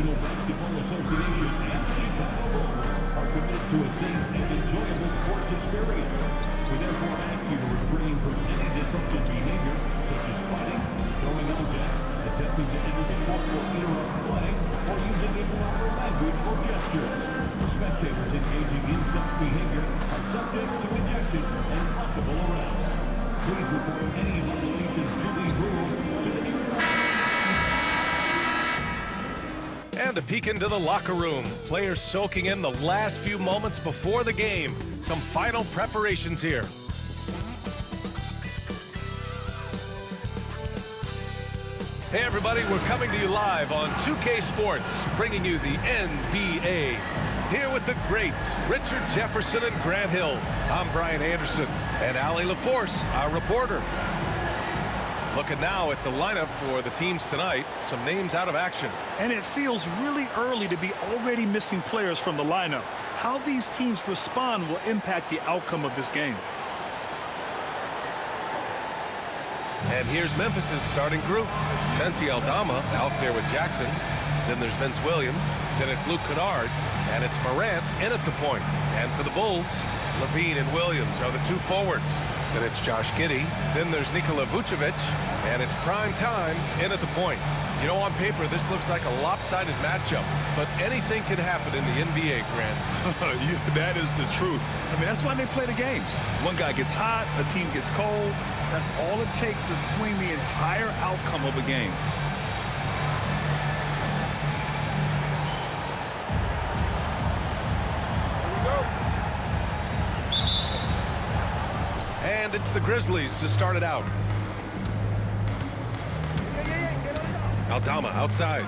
National Basketball Association and the Chicago Bulls are committed to a safe and enjoyable sports experience. We therefore ask you to refrain from any disruptive behavior, such as fighting, throwing objects, attempting to enter the court or interrupt play, or using improper language or gestures. Spectators engaging in such behavior are subject to ejection and possible arrest. Please report any violations to these rules to the nearest... And a peek into the locker room. Players soaking in the last few moments before the game. Some final preparations here. Hey everybody, we're coming to you live on 2K Sports, bringing you the NBA. Here with the greats, Richard Jefferson and Grant Hill. I'm Brian Anderson, and Allie LaForce, our reporter. Looking now at the lineup for the teams tonight, some names out of action. And it feels really early to be already missing players from the lineup. How these teams respond will impact the outcome of this game. And here's Memphis' starting group. Santi Aldama out there with Jackson. Then there's Vince Williams. Then it's Luke Kennard. And it's Morant in at the point. And for the Bulls, Levine and Williams are the two forwards. Then it's Josh Giddey. Then there's Nikola Vucevic. And it's prime time in at the point. You know, on paper, this looks like a lopsided matchup. But anything can happen in the NBA, Grant. That is the truth. I mean, that's why they play the games. One guy gets hot, a team gets cold. That's all it takes to swing the entire outcome of a game. And it's the Grizzlies to start it out. Aldama outside.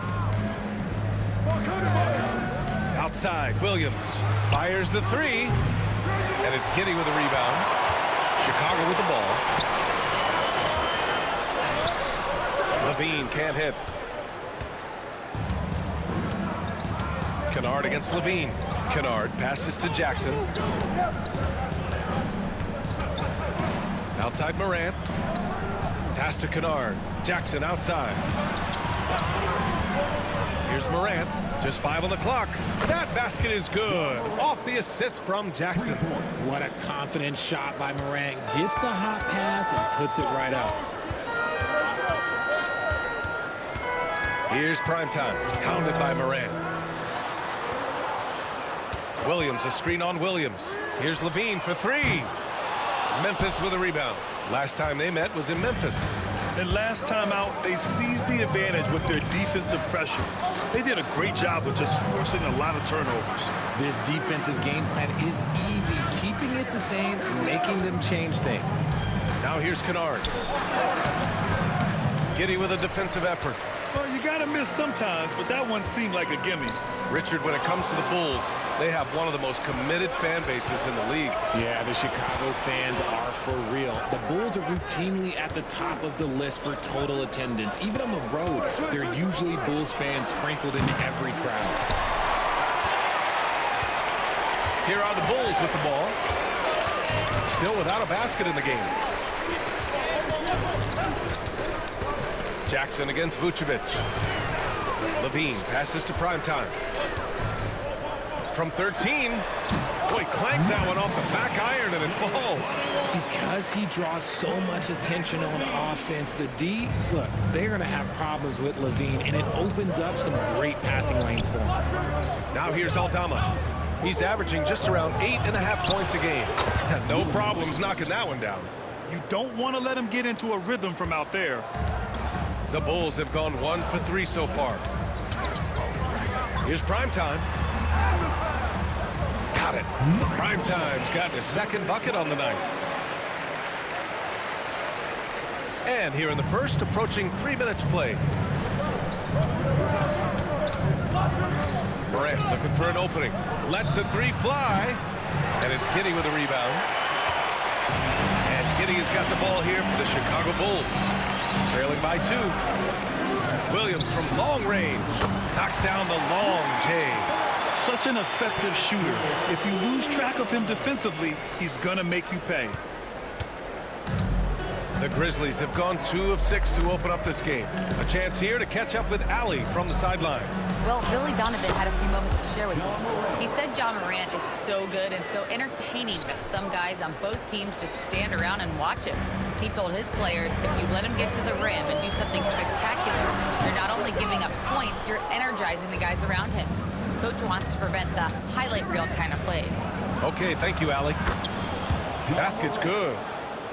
Outside, Williams fires the three. And it's Giddey with a rebound. Chicago with the ball. Levine can't hit. Kennard against Levine. Kennard passes to Jackson. Outside Morant. Pass to Kennard. Jackson outside. Here's Morant. Just 5 on the clock. That basket is good. Off the assist from Jackson. What a confident shot by Morant. Gets the hot pass and puts it right up. Here's primetime. Pounded by Morant. Williams, a screen on Williams. Here's Levine for three. Memphis with a rebound. Last time they met was in Memphis. And last time out, they seized the advantage with their defensive pressure. They did a great job of just forcing a lot of turnovers. This defensive game plan is easy, keeping it the same, making them change things. Now here's Kennard. Giddey with a defensive effort. Well, you got to miss sometimes, but that one seemed like a gimme. Richard, when it comes to the Bulls, they have one of the most committed fan bases in the league. Yeah, the Chicago fans are for real. The Bulls are routinely at the top of the list for total attendance. Even on the road, there are usually Bulls fans sprinkled in every crowd. Here are the Bulls with the ball. Still without a basket in the game. Jackson against Vucevic. Levine passes to primetime. From 13. Boy, clanks that one off the back iron and it falls. Because he draws so much attention on offense, the D, look, they're going to have problems with Levine, and it opens up some great passing lanes for him. Now here's Aldama. He's averaging just around 8.5 points a game. No problems knocking that one down. You don't want to let him get into a rhythm from out there. The Bulls have gone 1 for 3 so far. Here's primetime. Got it. Primetime's gotten a second bucket on the night. And here in the first, approaching 3 minutes played. Morant looking for an opening. Lets the three fly. And it's Giddey with a rebound. And Giddey's got the ball here for the Chicago Bulls. Trailing by 2. Williams from long range knocks down the long J. Such an effective shooter. If you lose track of him defensively, he's going to make you pay. The Grizzlies have gone 2 of 6 to open up this game. A chance here to catch up with Allie from the sideline. Well, Billy Donovan had a few moments to share with me. He said Ja Morant is so good and so entertaining that some guys on both teams just stand around and watch him. He told his players, if you let him get to the rim and do something spectacular, you're not only giving up points, you're energizing the guys around him. Coach wants to prevent the highlight reel kind of plays. Okay, thank you, Allie. Basket's good.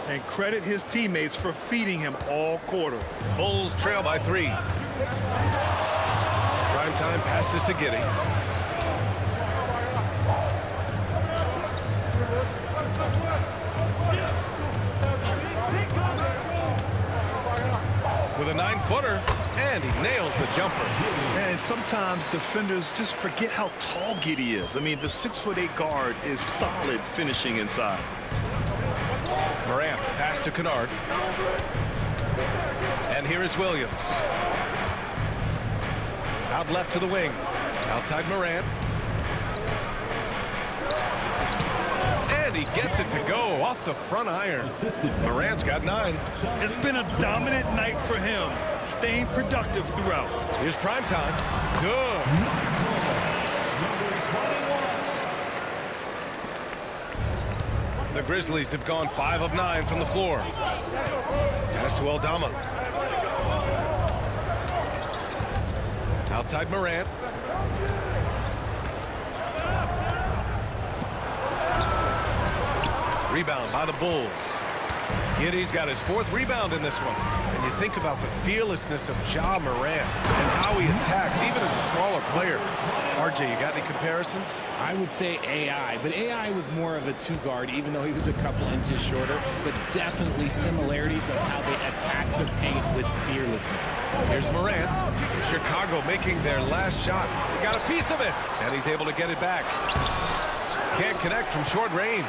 And credit his teammates for feeding him all quarter. Bulls trail by 3. Primetime passes to Giddey. With a 9-footer, and he nails the jumper. And sometimes defenders just forget how tall Giddey is. I mean, the 6'8" guard is solid finishing inside. Morant, pass to Kennard. And here is Williams. Out left to the wing. Outside Morant. And he gets it to go off the front iron. Morant's got 9. It's been a dominant night for him, staying productive throughout. Here's Primetime. Good. The Grizzlies have gone 5 of 9 from the floor. Pass to Aldama. Outside Morant. Rebound by the Bulls. Giddey's got his 4th rebound in this one. And you think about the fearlessness of Ja Morant and how he attacks, even as a smaller player. RJ, you got any comparisons? I would say AI, but AI was more of a 2-guard, even though he was a couple inches shorter, but definitely similarities of how they attack the paint with fearlessness. Here's Morant. Chicago making their last shot. He got a piece of it, and he's able to get it back. Can't connect from short range.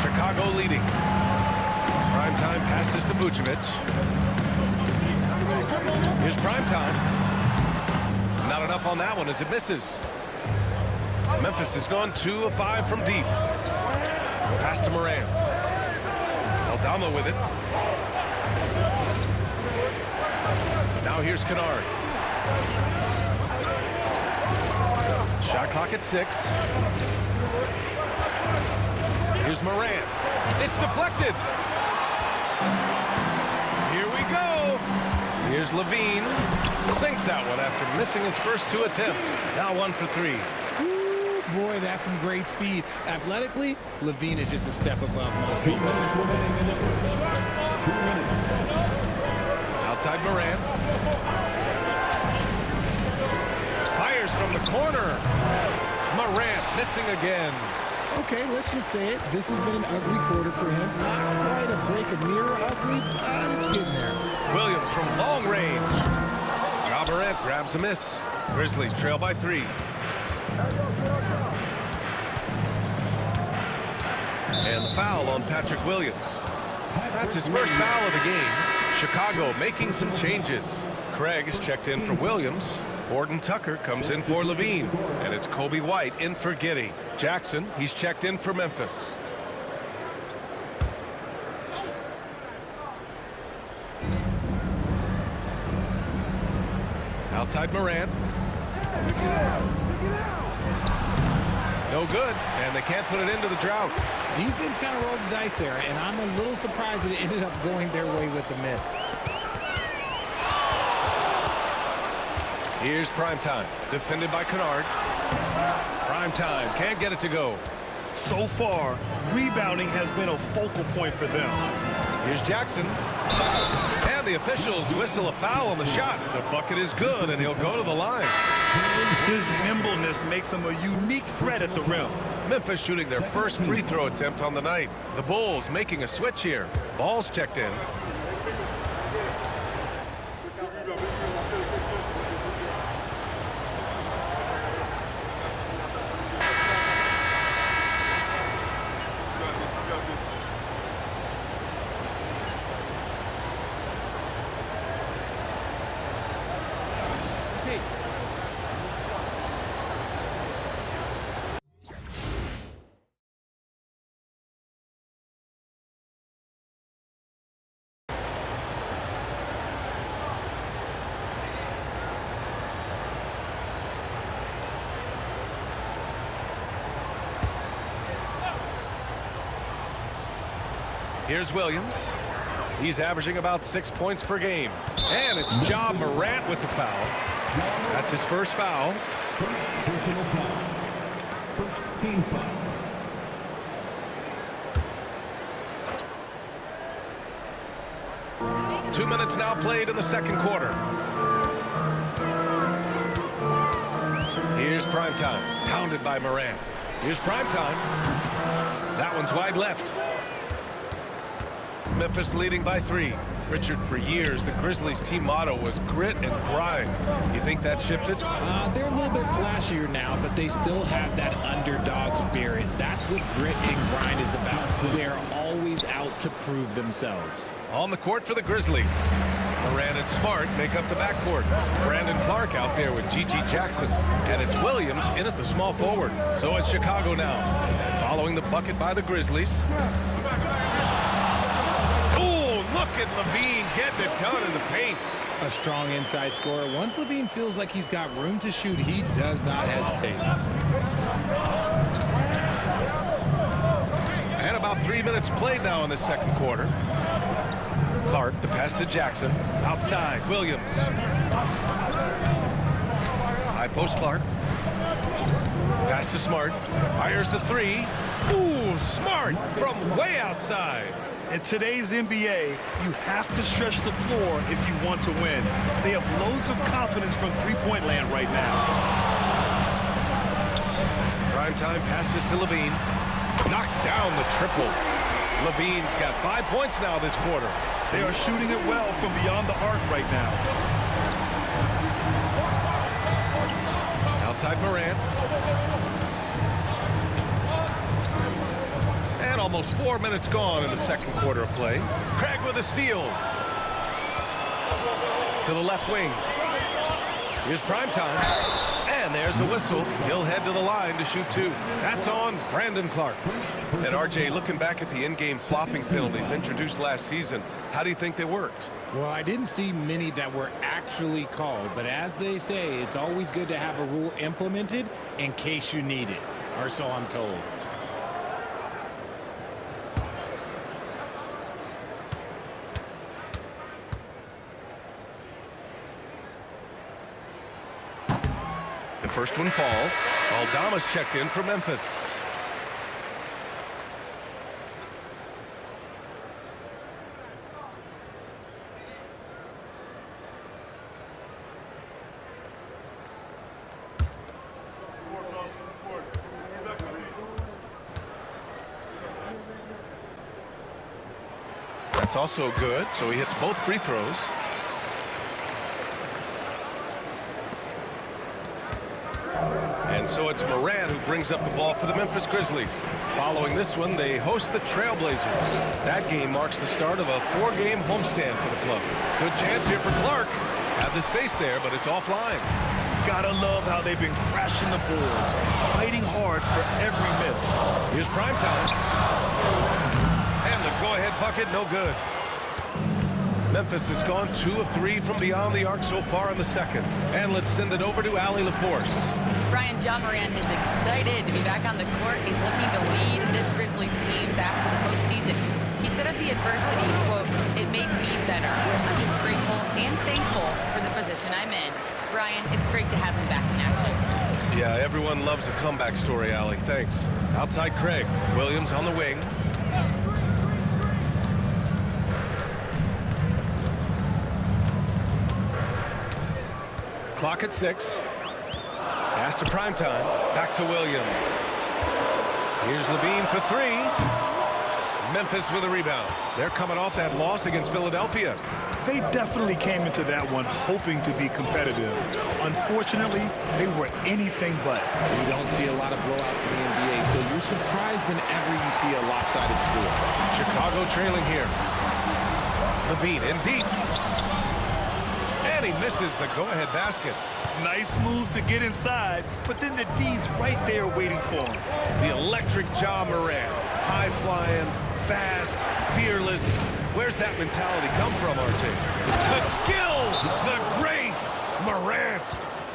Chicago leading. Primetime passes to Vucevic. Here's Primetime. Not enough on that one as it misses. Memphis has gone 2 of 5 from deep. Pass to Morant. Aldama with it. Now here's Kennard. Shot clock at 6. Here's Morant. It's deflected. Here we go. Here's Levine. Sinks that one after missing his first 2 attempts. Now 1 for 3. Boy, that's some great speed. Athletically, Levine is just a step above most people. Outside Morant. Fires from the corner. Morant missing again. Okay, let's just say it. This has been an ugly quarter for him. Not quite a break a mirror ugly, but it's getting there. Williams from long range. Ja Morant grabs a miss. Grizzlies trail by 3. And the foul on Patrick Williams. That's his first foul of the game. Chicago making some changes. Craig is checked in for Williams. Horton Tucker comes in for Levine. And it's Kobe White in for Giddey. Jackson, he's checked in for Memphis. Outside Morant. No good, and they can't put it into the drought. Defense kind of rolled the dice there, and I'm a little surprised that it ended up going their way with the miss. Here's Primetime, defended by Kennard. Primetime can't get it to go. So far, rebounding has been a focal point for them. Here's Jackson. And the officials whistle a foul on the shot. The bucket is good, and he'll go to the line. His nimbleness makes him a unique threat at the rim. Memphis shooting their first free throw attempt on the night. The Bulls making a switch here. Ball's checked in. Here's Williams. He's averaging about 6 points per game. And it's Ja Morant with the foul. That's his first foul. First personal foul. First team foul. Two minutes now played in the second quarter. Here's Primetime, pounded by Morant. Here's Primetime. That one's wide left. Memphis leading by 3. Richard, for years, the Grizzlies team motto was grit and grind. You think that shifted? They're a little bit flashier now, but they still have that underdog spirit. That's what grit and grind is about. They're always out to prove themselves. On the court for the Grizzlies. Morant and Smart make up the backcourt. Brandon Clark out there with Gigi Jackson. And it's Williams in at the small forward. So it's Chicago now. Following the bucket by the Grizzlies. Look at LaVine getting it done in the paint. A strong inside scorer. Once LaVine feels like he's got room to shoot, he does not hesitate. And about 3 minutes played now in the second quarter. Clark, the pass to Jackson. Outside, Williams. High post Clark. Pass to Smart. Fires the 3. Ooh, Smart from way outside. In today's NBA, you have to stretch the floor if you want to win. They have loads of confidence from three-point land right now. Primetime passes to LaVine. Knocks down the triple. LaVine's got 5 points now this quarter. They are shooting it well from beyond the arc right now. Outside Morant. And almost 4 minutes gone in the second quarter of play. Craig with a steal. To the left wing. Here's Primetime. And there's a whistle. He'll head to the line to shoot 2. That's on Brandon Clark. And RJ, looking back at the in-game flopping penalties introduced last season, how do you think they worked? Well, I didn't see many that were actually called, but as they say, it's always good to have a rule implemented in case you need it, or so I'm told. The first one falls. Aldama's checked in for Memphis. That's also good, so he hits both free throws. And so it's Morant who brings up the ball for the Memphis Grizzlies. Following this one, they host the Trailblazers. That game marks the start of a 4-game homestand for the club. Good chance here for Clark. Had the space there, but it's offline. Gotta love how they've been crashing the boards, fighting hard for every miss. Here's Primetime. And the go-ahead bucket, no good. Memphis has gone 2 of 3 from beyond the arc so far in the second. And let's send it over to Allie LaForce. Brian, Ja Morant is excited to be back on the court. He's looking to lead this Grizzlies team back to the postseason. He said of the adversity, quote, "It made me better. I'm just grateful and thankful for the position I'm in." Brian, it's great to have him back in action. Yeah, everyone loves a comeback story, Allie. Thanks. Outside Craig. Williams on the wing. Clock at 6. Pass to Primetime. Back to Williams. Here's LaVine for 3. Memphis with a rebound. They're coming off that loss against Philadelphia. They definitely came into that one hoping to be competitive. Unfortunately, they were anything but. We don't see a lot of blowouts in the NBA, so you're surprised whenever you see a lopsided score. Chicago trailing here. LaVine in deep. And he misses the go-ahead basket. Nice move to get inside, but then the D's right there waiting for him. The electric Ja Morant. High-flying, fast, fearless. Where's that mentality come from, RJ? The skill, the grace, Morant.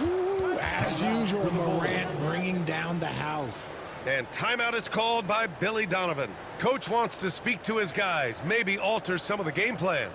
Ooh, as usual, Morant bringing down the house. And timeout is called by Billy Donovan. Coach wants to speak to his guys, maybe alter some of the game plan.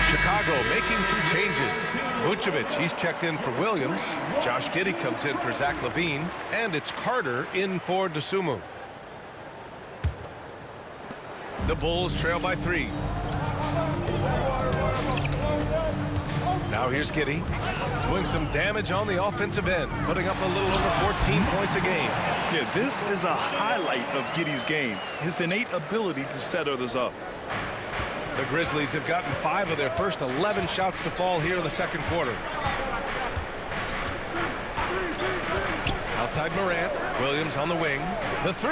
Chicago making some changes. Vucevic, he's checked in for Williams. Josh Giddey comes in for Zach LaVine. And it's Carter in for Dosunmu. The Bulls trail by 3. Now here's Giddey doing some damage on the offensive end, putting up a little over 14 points a game. Yeah, this is a highlight of Giddey's game, his innate ability to set others up. The Grizzlies have gotten 5 of their first 11 shots to fall here in the second quarter. Outside Morant, Williams on the wing. The 3.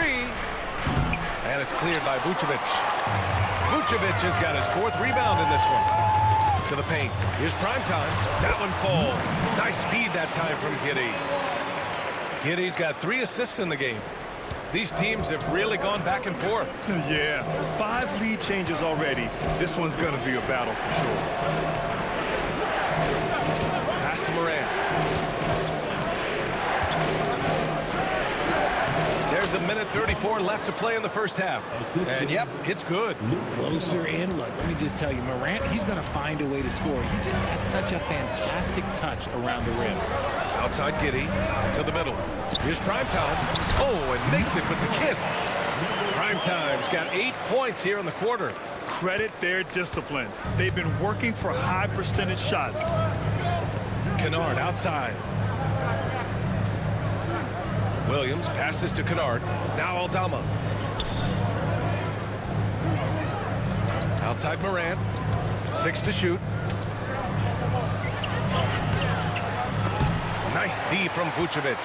And it's cleared by Vucevic. Vucevic has got his 4th rebound in this one. To the paint. Here's Primetime. That one falls. Nice feed that time from Giddey. Giddey's got 3 assists in the game. These teams have really gone back and forth. Yeah, 5 lead changes already. This one's going to be a battle for sure. Pass to Morant. There's a minute 34 left to play in the first half. And yep, it's good. Closer in. Look, let me just tell you, Morant, he's going to find a way to score. He just has such a fantastic touch around the rim. Outside Giddey to the middle. Here's Primetime. Oh, and makes it with the kiss. Primetime's got 8 points here in the quarter. Credit their discipline. They've been working for high percentage shots. Kennard outside. Williams passes to Kennard. Now Aldama. Outside Morant. 6 to shoot. Nice D from Vucevic.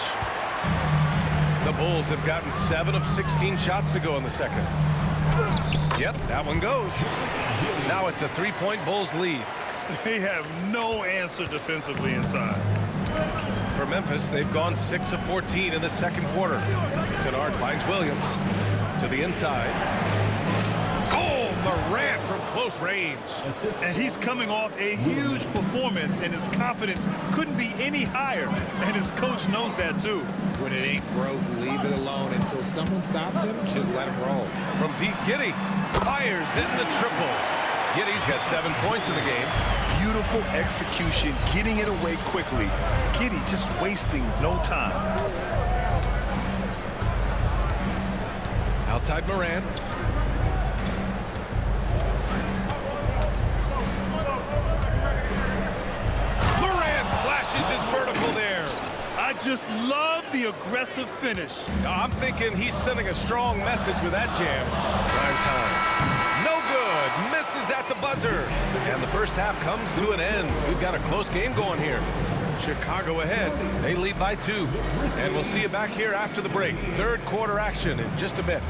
The Bulls have gotten 7 of 16 shots to go in the second. Yep, that one goes. Now it's a 3-point Bulls lead. They have no answer defensively inside. For Memphis, they've gone 6 of 14 in the second quarter. Kennard finds Williams to the inside. Oh, Morant from close range. And he's coming off a huge performance, and his confidence couldn't be any higher. And his coach knows that, too. When it ain't broke, leave it alone. Until someone stops him, just let him roll. From Pete Giddey, fires in the triple. Giddey's got 7 points in the game. Beautiful execution, getting it away quickly. Giddey just wasting no time. Outside Morant. Morant flashes his vertical there. I just love the aggressive finish. I'm thinking he's sending a strong message with that jam. Prime time. No good. Misses at the buzzer. And the first half comes to an end. We've got a close game going here. Chicago ahead. They lead by 2. And we'll see you back here after the break. Third quarter action in just a bit.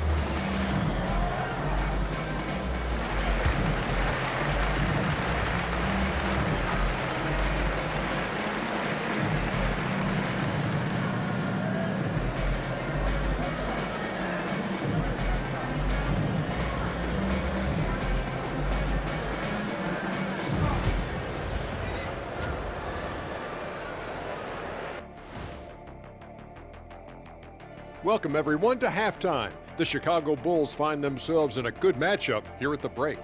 Welcome, everyone, to halftime. The Chicago Bulls find themselves in a good matchup here at the break.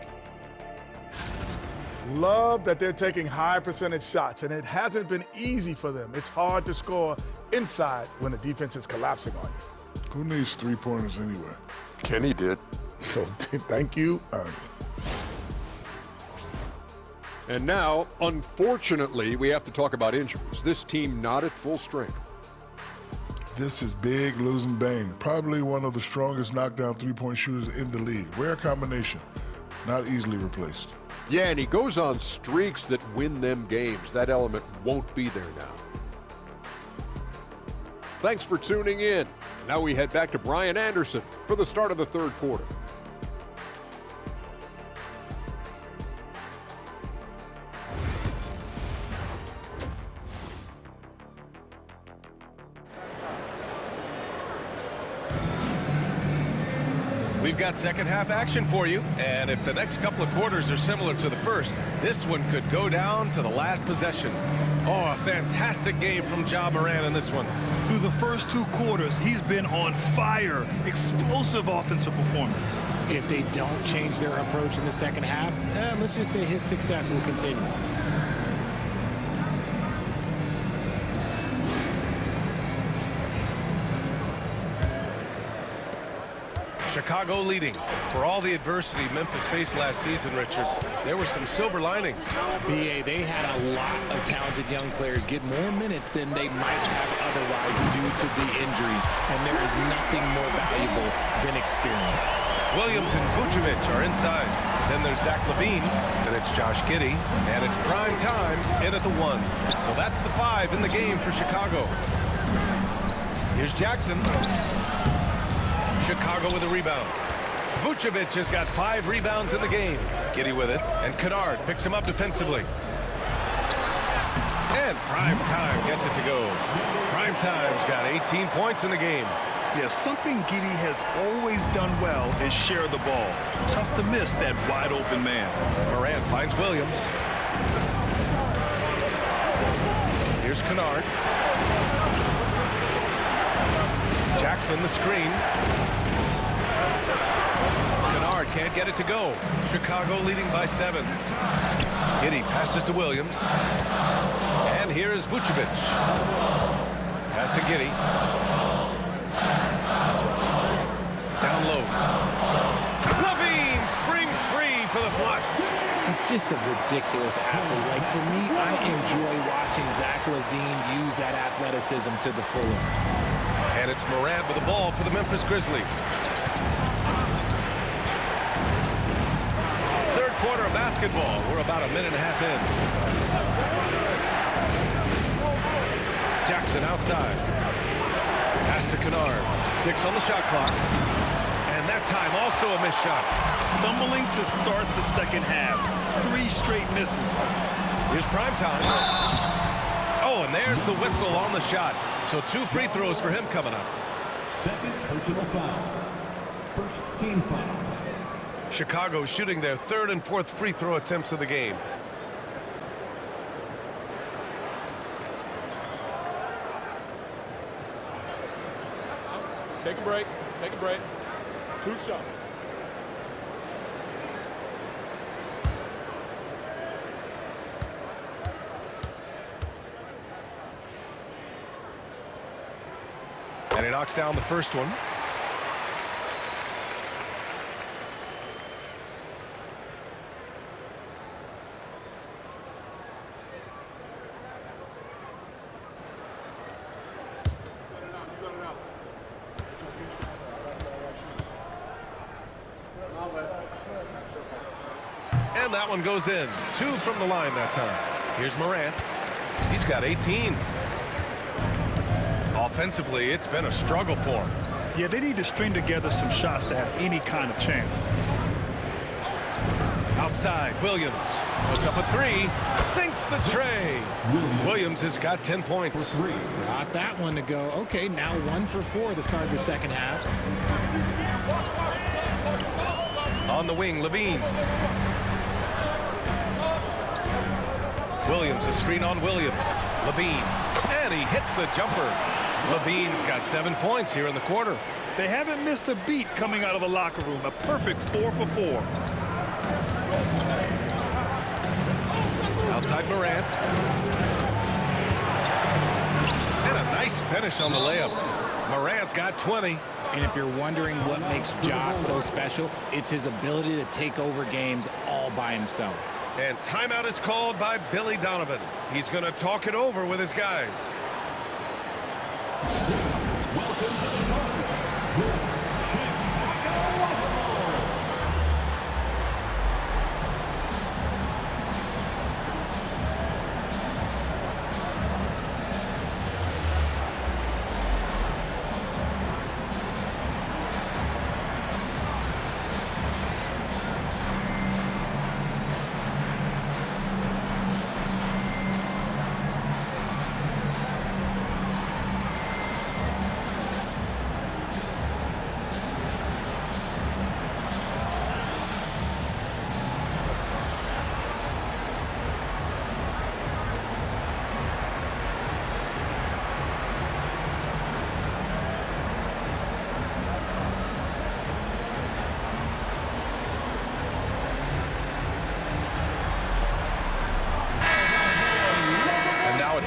Love that they're taking high percentage shots, and it hasn't been easy for them. It's hard to score inside when the defense is collapsing on you. Who needs three-pointers anyway? Kenny did. So thank you, Ernie. And now, unfortunately, we have to talk about injuries. This team not at full strength. This is big losing Bane, probably one of the strongest knockdown three-point shooters in the league. Rare combination, not easily replaced. Yeah, and he goes on streaks that win them games. That element won't be there now. Thanks for tuning in. Now we head back to Brian Anderson for the start of the third quarter. We've got second half action for you, and if the next couple of quarters are similar to the first, this one could go down to the last possession. Oh, a fantastic game from Ja Morant in this one. Through the first 2 quarters, he's been on fire. Explosive offensive performance. If they don't change their approach in the second half, let's just say his success will continue. Chicago leading. For all the adversity Memphis faced last season, Richard, there were some silver linings. BA, they had a lot of talented young players get more minutes than they might have otherwise due to the injuries, and there is nothing more valuable than experience. Williams and Vucevic are inside. Then there's Zach LaVine, then it's Josh Giddey, and it's prime time in at the 1. So that's the 5 in the game for Chicago. Here's Jackson. Chicago with a rebound. Vucevic has got 5 rebounds in the game. Giddey with it, and Kennard picks him up defensively. And Prime Time gets it to go. Prime Time's got 18 points in the game. Yeah, something Giddey has always done well is share the ball. Tough to miss that wide open man. Morant finds Williams. Here's Kennard. Jackson the screen. Kennard can't get it to go. Chicago leading by 7. Giddey passes to Williams. And here is Vucevic. Pass to Giddey. Down low. LaVine springs free for the flush. He's just a ridiculous athlete. Like, for me, I enjoy watching Zach LaVine use that athleticism to the fullest. And it's Morant with the ball for the Memphis Grizzlies. Third quarter of basketball. We're about a minute and a half in. Jackson outside. Pass to Kennard. 6 on the shot clock. And that time also a missed shot. Stumbling to start the second half. 3 straight misses. Here's Prime Time. Oh, and there's the whistle on the shot. So 2 free throws for him coming up. Second personal foul. First team foul. Chicago shooting their 3rd and 4th free throw attempts of the game. Take a break. Take a break. 2 shots. And he knocks down the first one. And that one goes in. 2 from the line that time. Here's Morant. He's got 18. Offensively, it's been a struggle for him. Yeah, they need to string together some shots to have any kind of chance. Outside, Williams puts up a 3, sinks the tray. Williams has got 10 points. Got that one to go. Okay, now 1 for 4 to start the second half. On the wing, LaVine. Williams, a screen on Williams. LaVine, and he hits the jumper. LaVine's got 7 points here in the quarter. They haven't missed a beat coming out of the locker room. A perfect 4 for 4. Outside Morant. And a nice finish on the layup. Morant's got 20. And if you're wondering what makes Ja so special, it's his ability to take over games all by himself. And timeout is called by Billy Donovan. He's going to talk it over with his guys.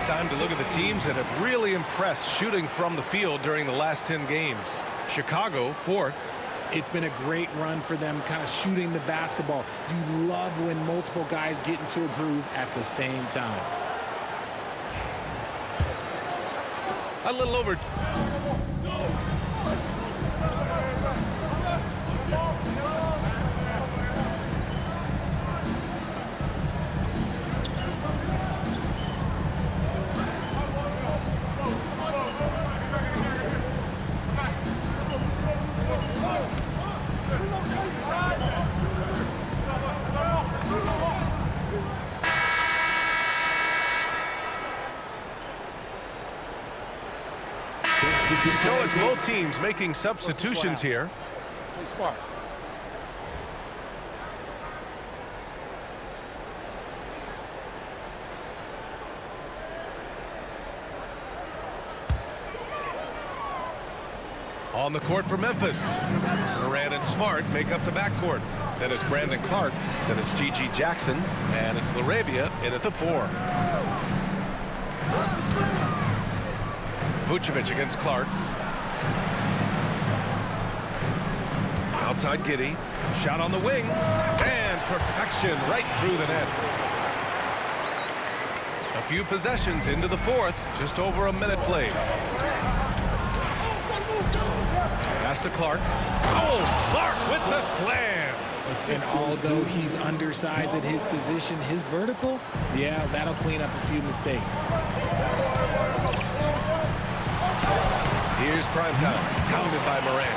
time to look at the teams that have really impressed shooting from the field during the last 10 games. Chicago, 4th. It's been a great run for them, kind of shooting the basketball. You love when multiple guys get into a groove at the same time. A little over. So it's both teams making substitutions here. Play smart. On the court for Memphis. Morant and Smart make up the backcourt. Then it's Brandon Clark. Then it's G.G. Jackson. And it's LaRavia in at the 4. Vucevic against Clark. Outside Giddey. Shot on the wing. And perfection right through the net. A few possessions into the 4th. Just over a minute played. Pass to Clark. Oh, Clark with the slam. And although he's undersized at his position, his vertical, yeah, that'll clean up a few mistakes. Here's Primetime, pounded by Morant.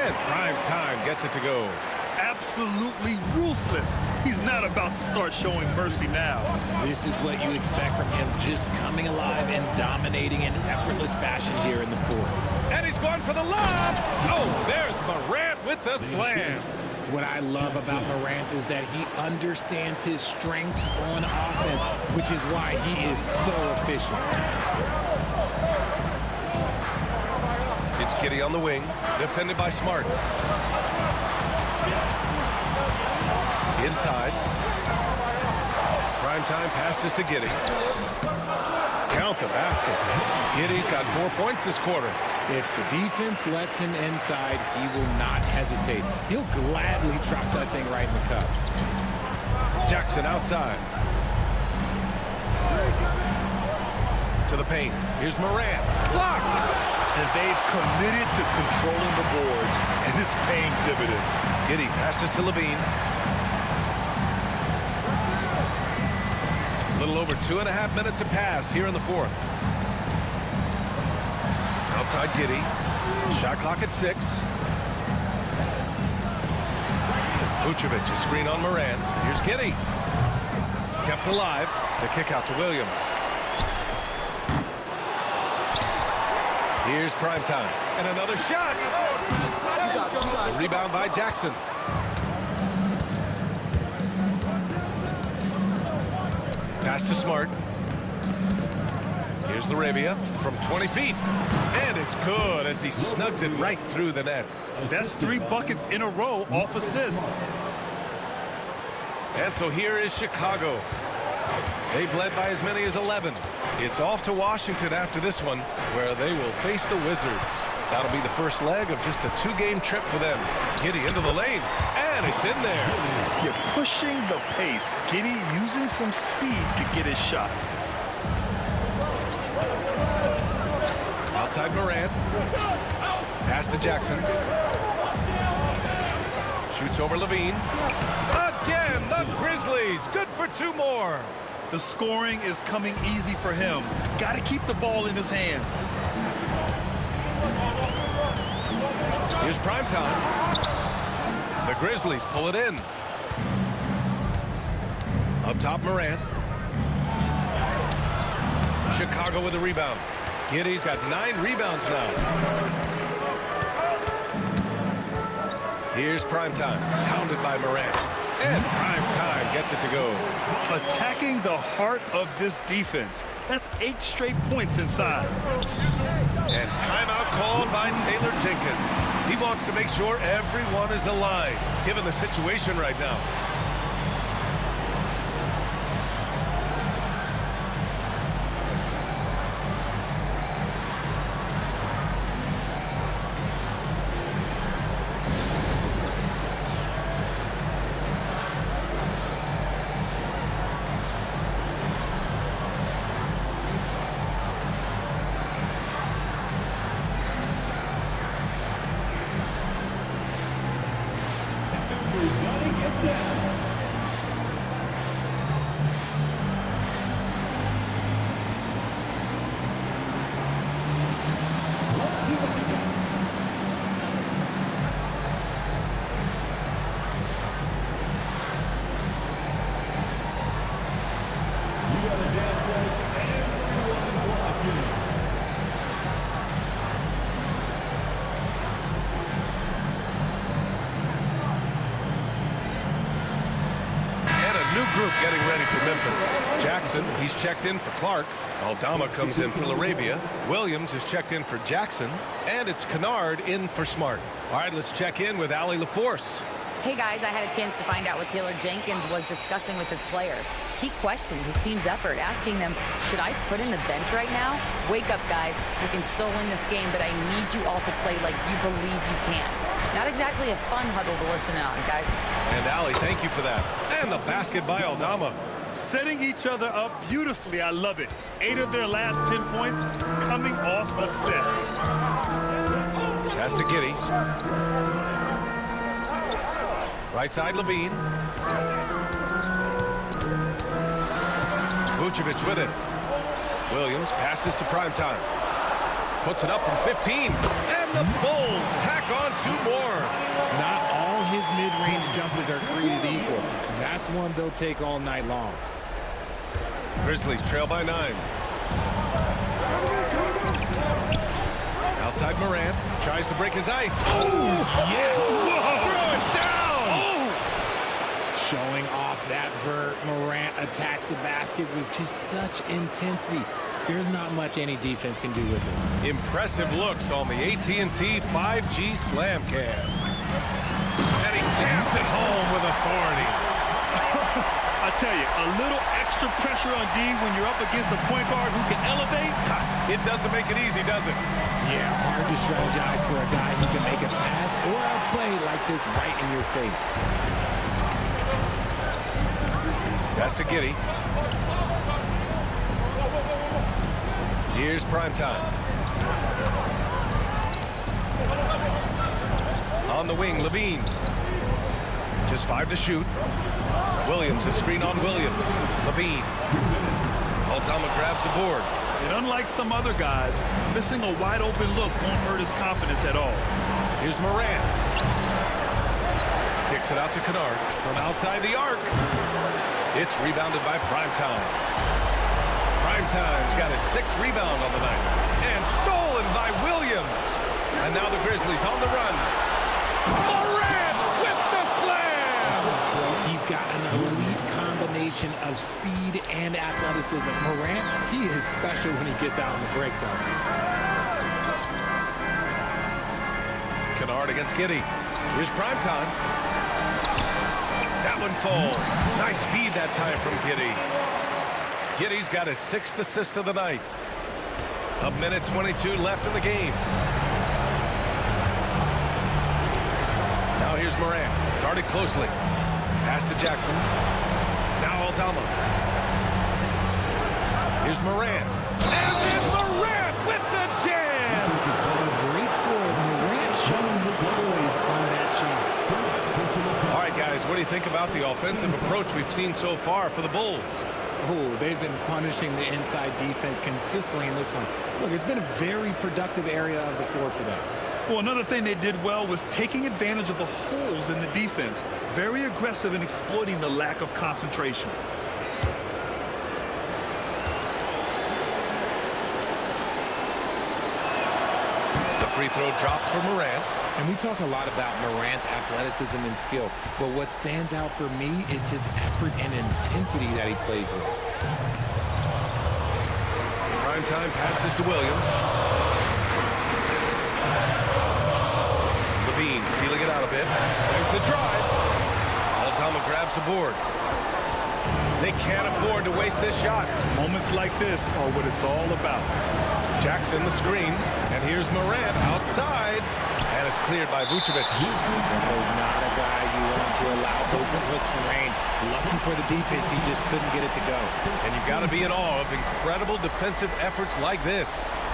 And Primetime gets it to go. Absolutely ruthless. He's not about to start showing mercy now. This is what you expect from him, just coming alive and dominating in effortless fashion here in the 4th. And he's going for the lob. Oh, there's Morant with the slam. What I love about Morant is that he understands his strengths on offense, which is why he is so efficient. It's Giddey on the wing, defended by Smart. Inside. Primetime passes to Giddey. Count the basket. Giddey's got 4 points this quarter. If the defense lets him inside, he will not hesitate. He'll gladly drop that thing right in the cup. Jackson outside. To the paint. Here's Morant. Blocked! And they've committed to controlling the boards, and it's paying dividends. Giddey passes to Levine. A little over 2.5 minutes have passed here in the 4th. Outside Giddey. Shot clock at 6. Vucevic, a screen on Morant. Here's Giddey. Kept alive. The kick out to Williams. Here's Primetime. And another shot. The rebound by Jackson. Pass to Smart. Here's LaRavia from 20 feet. And it's good as he snugs it right through the net. That's 3 buckets in a row off assist. And so here is Chicago. They've led by as many as 11. It's off to Washington after this one, where they will face the Wizards. That'll be the first leg of just a 2-game trip for them. Giddey into the lane, and it's in there. You're pushing the pace. Giddey using some speed to get his shot. Outside Morant. Pass to Jackson. Shoots over Levine. Again, the Grizzlies. Good for 2 more. The scoring is coming easy for him. Got to keep the ball in his hands. Here's Primetime. The Grizzlies pull it in. Up top, Morant. Chicago with a rebound. Giddey's got 9 rebounds now. Here's Primetime, pounded by Morant. And Primetime gets it to go. Attacking the heart of this defense. That's 8 straight points inside. And timeout called by Taylor Jenkins. He wants to make sure everyone is aligned, given the situation right now. New group getting ready for Memphis. Jackson, he's checked in for Clark. Aldama comes in for Laravia. Williams is checked in for Jackson. And it's Kennard in for Smart. All right, let's check in with Allie LaForce. Hey guys, I had a chance to find out what Taylor Jenkins was discussing with his players. He questioned his team's effort, asking them, should I put in the bench right now? Wake up, guys. We can still win this game, but I need you all to play like you believe you can. Not exactly a fun huddle to listen on, guys. And Allie, thank you for that. And the basket by Aldama. Setting each other up beautifully. I love it. 8 of their last 10 points coming off assist. Pass to Giddey. Right side, Levine. Vucevic with it. Williams passes to Primetime. Puts it up from 15. And the Bulls tack on 2 more. Not all his mid-range jumpers are created equal. That's one they'll take all night long. Grizzlies trail by 9. Outside Morant. Tries to break his ice. Oh, yes! Throw it down! Showing off that vert, Morant attacks the basket with just such intensity. There's not much any defense can do with it. Impressive looks on the AT&T 5G Slam Cam. And he jams it home with authority. I tell you, a little extra pressure on D when you're up against a point guard who can elevate. It doesn't make it easy, does it? Yeah, hard to strategize for a guy who can make a pass or a play like this right in your face. Pass to Giddey. Here's Primetime. On the wing, Levine. Just 5 to shoot. Williams, a screen on Williams. Levine. Aldama grabs the board. And unlike some other guys, missing a wide open look won't hurt his confidence at all. Here's Morant. Kicks it out to Kennard from outside the arc. It's rebounded by Primetime. Primetime's got his 6th rebound on the night. And stolen by Williams. And now the Grizzlies on the run. Morant with the slam! He's got an elite combination of speed and athleticism. Morant, he is special when he gets out on the break, though. Kennard against Giddey. Here's Primetime. That one falls. Nice feed that time from Giddey. Giddey's got his 6th assist of the night. 1:22 left in the game. Now here's Morant. Guarded closely. Pass to Jackson. Now Aldama. Here's Morant. And then Morant with the jam! A great score. Morant showing his poise on that shot. All right, guys, what do you think about the offensive approach we've seen so far for the Bulls? Oh, they've been punishing the inside defense consistently in this one. Look, it's been a very productive area of the floor for them. Well, another thing they did well was taking advantage of the holes in the defense. Very aggressive in exploiting the lack of concentration. The free throw drops for Morant. And we talk a lot about Morant's athleticism and skill, but what stands out for me is his effort and intensity that he plays with. Primetime passes to Williams. Levine feeling it out a bit. There's the drive. Aldama grabs the board. They can't afford to waste this shot. Moments like this are what it's all about. Jackson the screen, and here's Morant outside, and it's cleared by Vucevic. That is not a guy you want to allow open looks from range. Lucky for the defense, he just couldn't get it to go. And you've got to be in awe of incredible defensive efforts like this.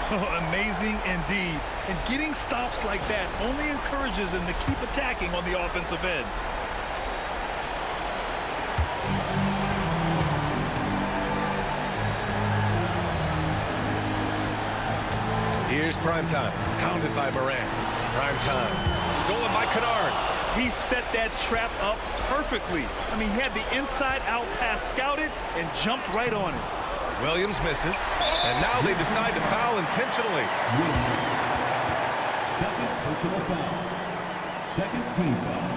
Amazing indeed. And getting stops like that only encourages them to keep attacking on the offensive end. Here's Primetime, hounded by Morant. Primetime, stolen by Kennard. He set that trap up perfectly. I mean, he had the inside-out pass scouted and jumped right on it. Williams misses, and now they decide to foul intentionally. Second personal foul. Second team foul.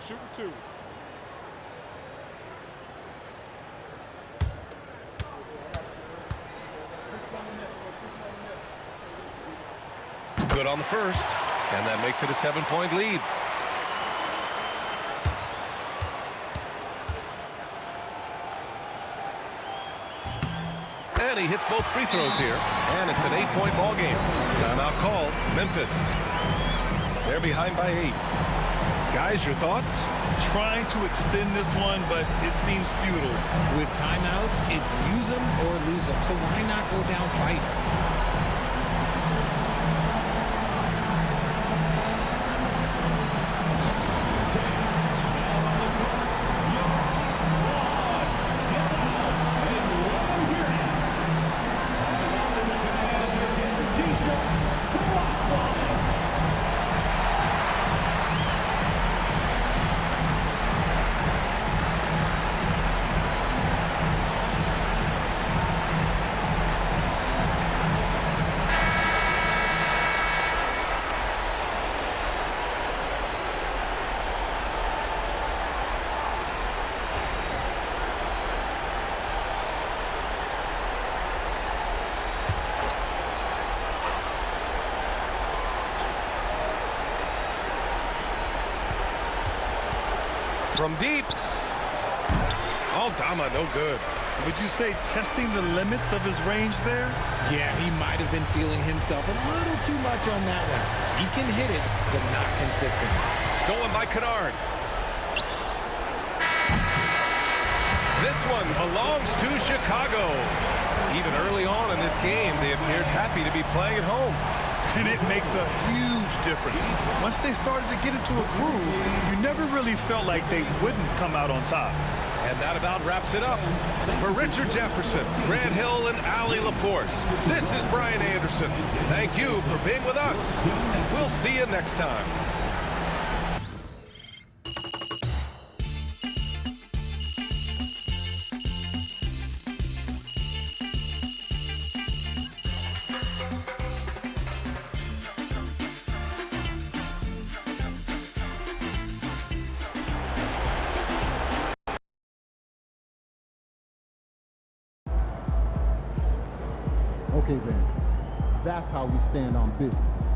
Shooting two. Good on the first, and that makes it a 7-point lead. And he hits both free throws here, and it's an 8-point ball game. Timeout called. Memphis. They're behind by 8. Guys, your thoughts? Trying to extend this one, but it seems futile. With timeouts, it's use them or lose them. So why not go down fighting? From deep. Aldama, no good. Would you say testing the limits of his range there? Yeah, he might have been feeling himself a little too much on that one. He can hit it, but not consistent. Stolen by Kennard. This one belongs to Chicago. Even early on in this game, they appeared happy to be playing at home. And it makes a huge difference. Once they started to get into a groove, you never really felt like they wouldn't come out on top. And that about wraps it up. For Richard Jefferson, Grant Hill, and Allie LaForce, this is Brian Anderson. Thank you for being with us. We'll see you next time. Okay then, that's how we stand on business.